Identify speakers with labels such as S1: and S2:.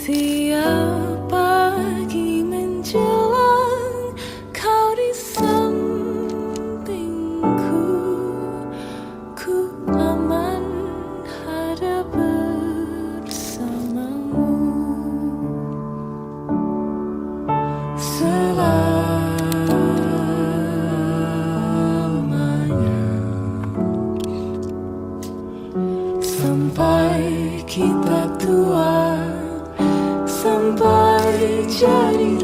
S1: Setiap pagi menjelang kau di sampingku, ku aman ada bersamamu. Selamanya sampai kita tua, sampai jadi